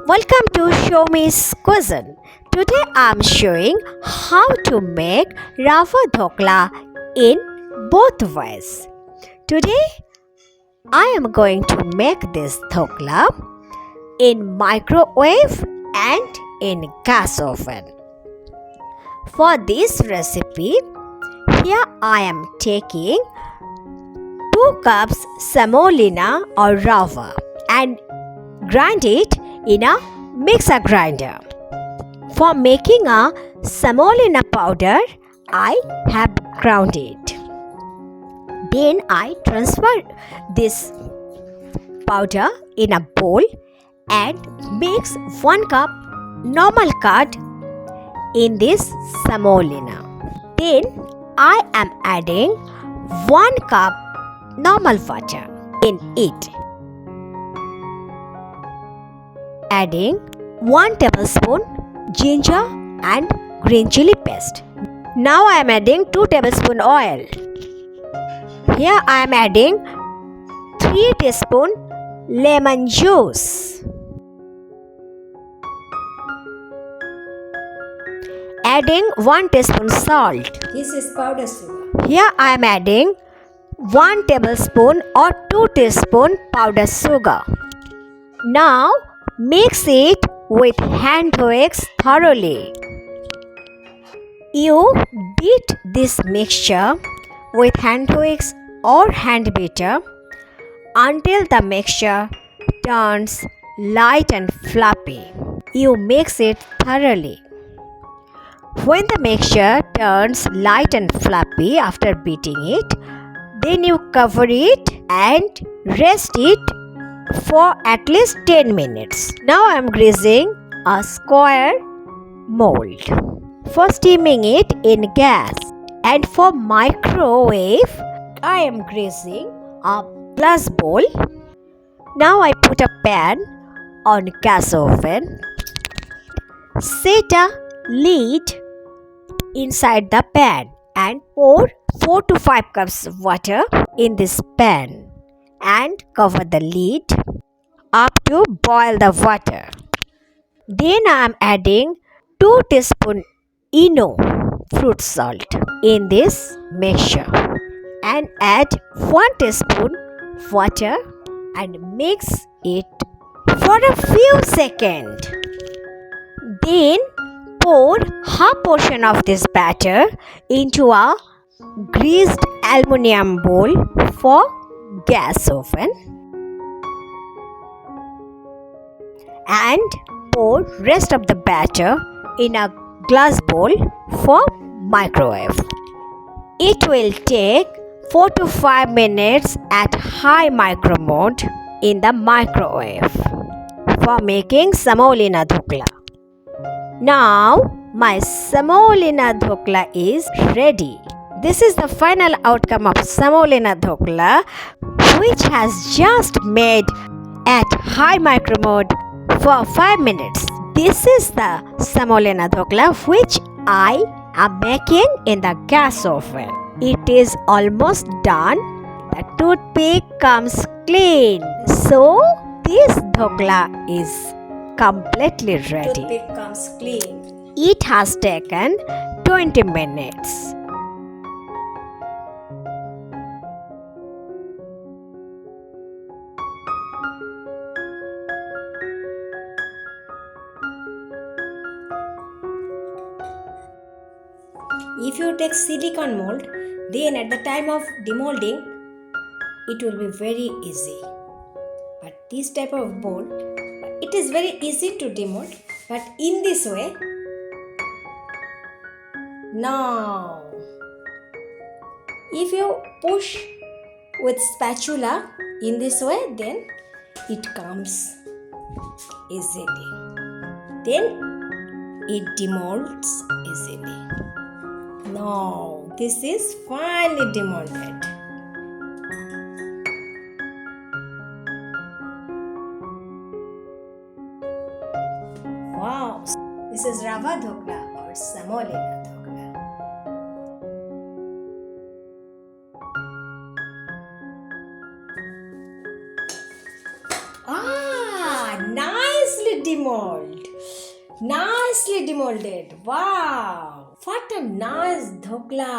Welcome to Show Me's Cuisine. Today I am showing how to make Rava Dhokla in both ways. Today I am going to make this dhokla in microwave and in gas oven. For this recipe, here I am taking 2 cups semolina or rava and grind it in a mixer grinder. For making a semolina powder, I have ground it. Then I transfer this powder in a bowl and mix 1 cup normal curd in this semolina. Then I am adding 1 cup normal water in it. Adding 1 tablespoon ginger and green chili paste. Now I am adding 2 tablespoon oil. Here I am adding 3 teaspoon lemon juice. Adding 1 teaspoon salt. This is powder sugar. Here I am adding 1 tablespoon or 2 teaspoon powder sugar. Now mix it with hand wicks thoroughly. You beat this mixture with hand wicks or hand beater until the mixture turns light and fluffy. You mix it thoroughly. When the mixture turns light and fluffy after beating it, then you cover it and rest it for at least 10 minutes. Now I am greasing a square mold for steaming it in gas, and for microwave I am greasing a glass bowl. Now I put a pan on gas oven. Set a lid inside the pan and pour 4 to 5 cups water in this pan and cover the lid up to boil the water. Then I am adding 2 teaspoon fruit salt in this mixture and add 1 teaspoon water and mix it for a few seconds. Then pour half portion of this batter into a greased aluminum bowl for gas oven and pour rest of the batter in a glass bowl for microwave. It will take 4 to 5 minutes at high micro mode in the microwave for making Semolina Dhokla. Now my Semolina Dhokla is ready. This is the final outcome of Semolina Dhokla, which has just made at high micro mode for 5 minutes. This is the Semolina Dhokla which I am making in the gas oven. It is almost done. The toothpick comes clean. So this dhokla is completely ready. Toothpick comes clean. It has taken 20 minutes. If you take silicone mold, then at the time of demolding, it will be very easy. But this type of mold, it is very easy to demold. But in this way, now, if you push with spatula in this way, then it comes easily. Then it demolds easily. Now, this is finely demolded. Wow! This is Rava Dhokla or Semolina Dhokla. demold. Nicely demolded. Wow! What a nice dhokla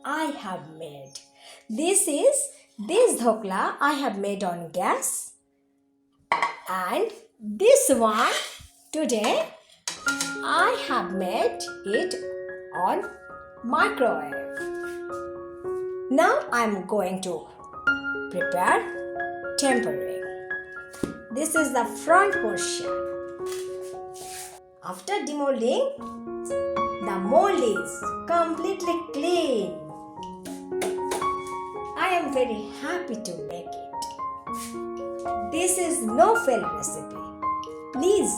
I have made. This dhokla I have made on gas, and this one today I have made it on microwave. Now I am going to prepare tempering. This is the front portion. After demolding, the mold is completely clean. I am very happy to make it. This is no fail recipe. Please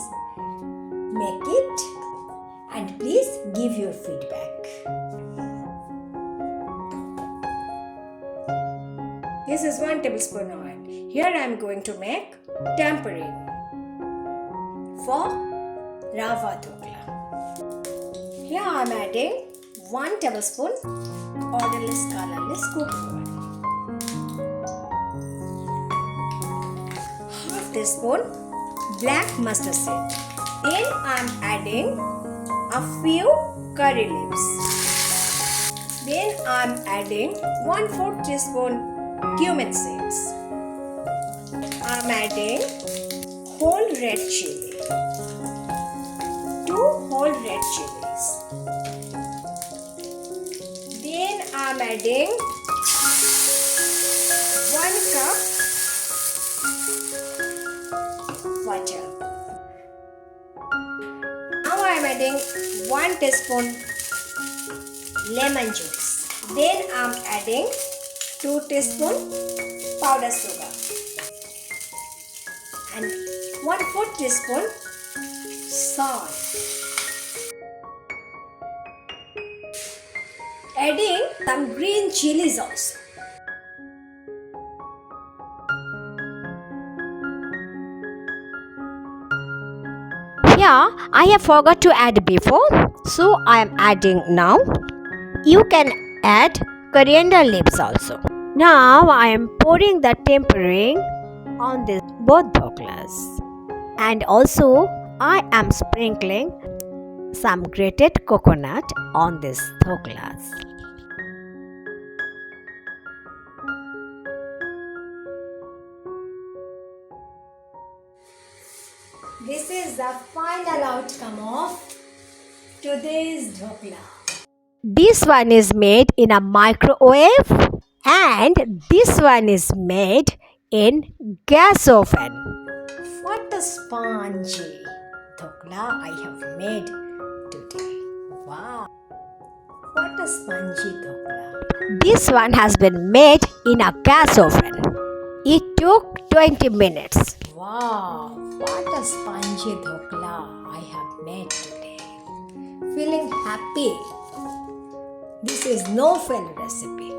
make it and please give your feedback. This is 1 tablespoon oil. Here I am going to make tempering for Rava Dhokla. Here I am adding 1 tablespoon odorless colorless cooking oil, half teaspoon black mustard seed. Then I am adding a few curry leaves. Then I am adding 1/4 teaspoon cumin seeds. I am adding whole red chili, 2 whole red chilies. Then I am adding 1 cup water. Now I am adding 1 teaspoon lemon juice. Then I am adding 2 teaspoon powdered sugar and 1/4 teaspoon salt. Adding some green chilies also. Here I have forgot to add before, so I am adding now. You can add coriander leaves also. Now I am pouring the tempering on this both dhoklas, and also I am sprinkling some grated coconut on these dhoklas. This is the final outcome of today's dhokla. This one is made in a microwave and this one is made in gas oven. What a spongy dhokla I have made today. Wow! What a spongy dhokla. This one has been made in a gas oven. It took 20 minutes. Wow! What a spongy dhokla I have made today. Feeling happy. This is no fail recipe.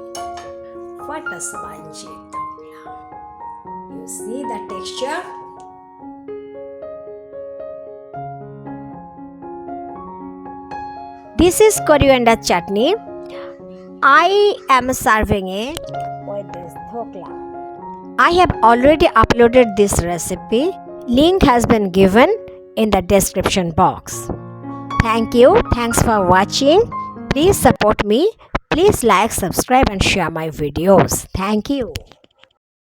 What a spongy dhokla. You see the texture? This is coriander chutney. I am serving it with this dhokla. I have already uploaded this recipe. Link has been given in the description box. Thank you. Thanks for watching. Please support me. Please like, subscribe and share my videos. Thank you.